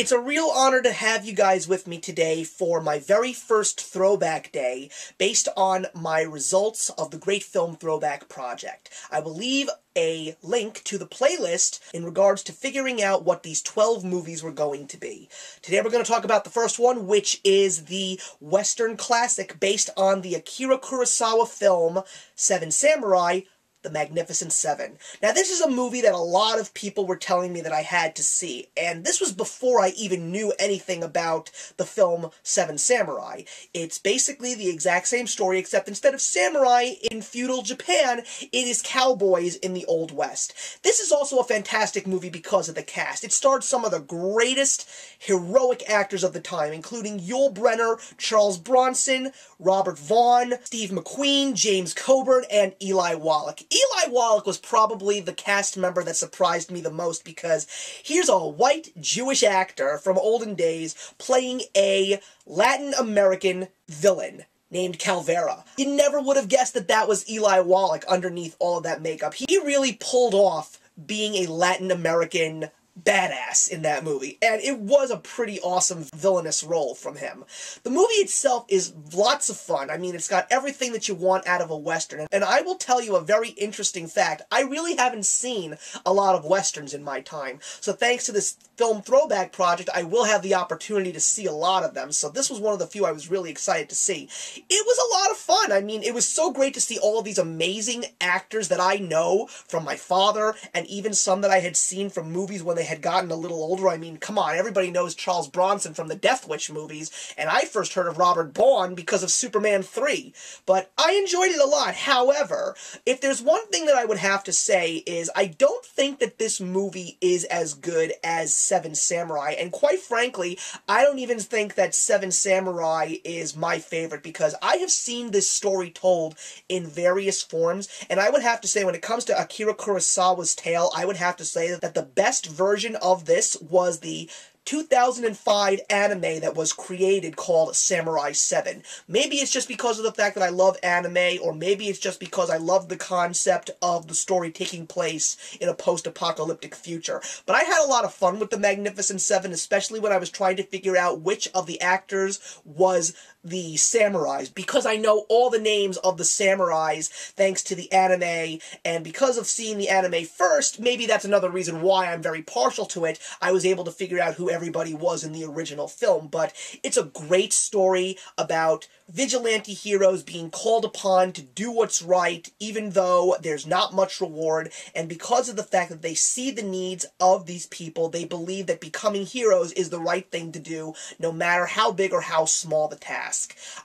It's a real honor to have you guys with me today for my very first throwback day based on my results of the Great Film Throwback Project. I will leave a link to the playlist in regards to figuring out what these 12 movies were going to be. Today we're going to talk about the first one, which is the Western classic based on the Akira Kurosawa film Seven Samurai, The Magnificent Seven. Now, this is a movie that a lot of people were telling me that I had to see, and this was before I even knew anything about the film Seven Samurai. It's basically the exact same story, except instead of samurai in feudal Japan, it is cowboys in the Old West. This is also a fantastic movie because of the cast. It starred some of the greatest heroic actors of the time, including Yul Brynner, Charles Bronson, Robert Vaughn, Steve McQueen, James Coburn, and Eli Wallach. Eli Wallach was probably the cast member that surprised me the most because here's a white Jewish actor from olden days playing a Latin American villain named Calvera. You never would have guessed that that was Eli Wallach underneath all of that makeup. He really pulled off being a Latin American badass in that movie, and it was a pretty awesome villainous role from him. The movie itself is lots of fun. I mean, it's got everything that you want out of a Western, and I will tell you a very interesting fact. I really haven't seen a lot of Westerns in my time, so thanks to this film throwback project, I will have the opportunity to see a lot of them, so this was one of the few I was really excited to see. It was a lot of fun. I mean, it was so great to see all of these amazing actors that I know from my father, and even some that I had seen from movies when they had gotten a little older. I mean, come on, everybody knows Charles Bronson from the Death Wish movies, and I first heard of Robert Vaughn because of Superman 3, but I enjoyed it a lot. However, if there's one thing that I would have to say is I don't think that this movie is as good as Seven Samurai, and quite frankly, I don't even think that Seven Samurai is my favorite because I have seen this story told in various forms, and I would have to say when it comes to Akira Kurosawa's tale, I would have to say that the best version of this was the 2005 anime that was created called Samurai 7. Maybe it's just because of the fact that I love anime, or maybe it's just because I love the concept of the story taking place in a post-apocalyptic future. But I had a lot of fun with The Magnificent Seven, especially when I was trying to figure out which of the actors was the samurais, because I know all the names of the samurais thanks to the anime, and because of seeing the anime first, maybe that's another reason why I'm very partial to it. I was able to figure out who everybody was in the original film, but it's a great story about vigilante heroes being called upon to do what's right, even though there's not much reward, and because of the fact that they see the needs of these people, they believe that becoming heroes is the right thing to do, no matter how big or how small the task.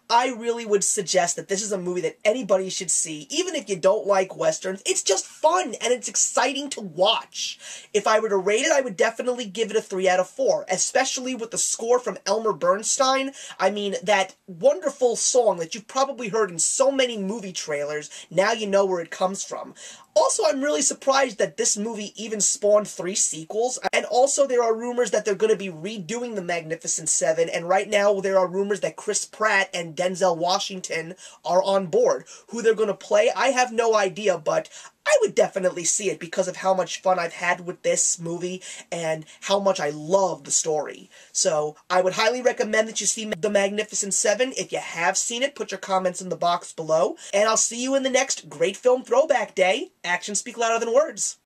I really would suggest that this is a movie that anybody should see, even if you don't like Westerns. It's just fun, and it's exciting to watch. If I were to rate it, I would definitely give it a 3 out of 4, especially with the score from Elmer Bernstein. I mean, that wonderful song that you've probably heard in so many movie trailers, now you know where it comes from. Also, I'm really surprised that this movie even spawned 3 sequels, and also there are rumors that they're going to be redoing The Magnificent Seven, and right now there are rumors that Chris Pratt and Denzel Washington are on board. Who they're going to play, I have no idea, but I would definitely see it because of how much fun I've had with this movie and how much I love the story. So, I would highly recommend that you see The Magnificent Seven. If you have seen it, put your comments in the box below, and I'll see you in the next Great Film Throwback Day. Actions speak louder than words.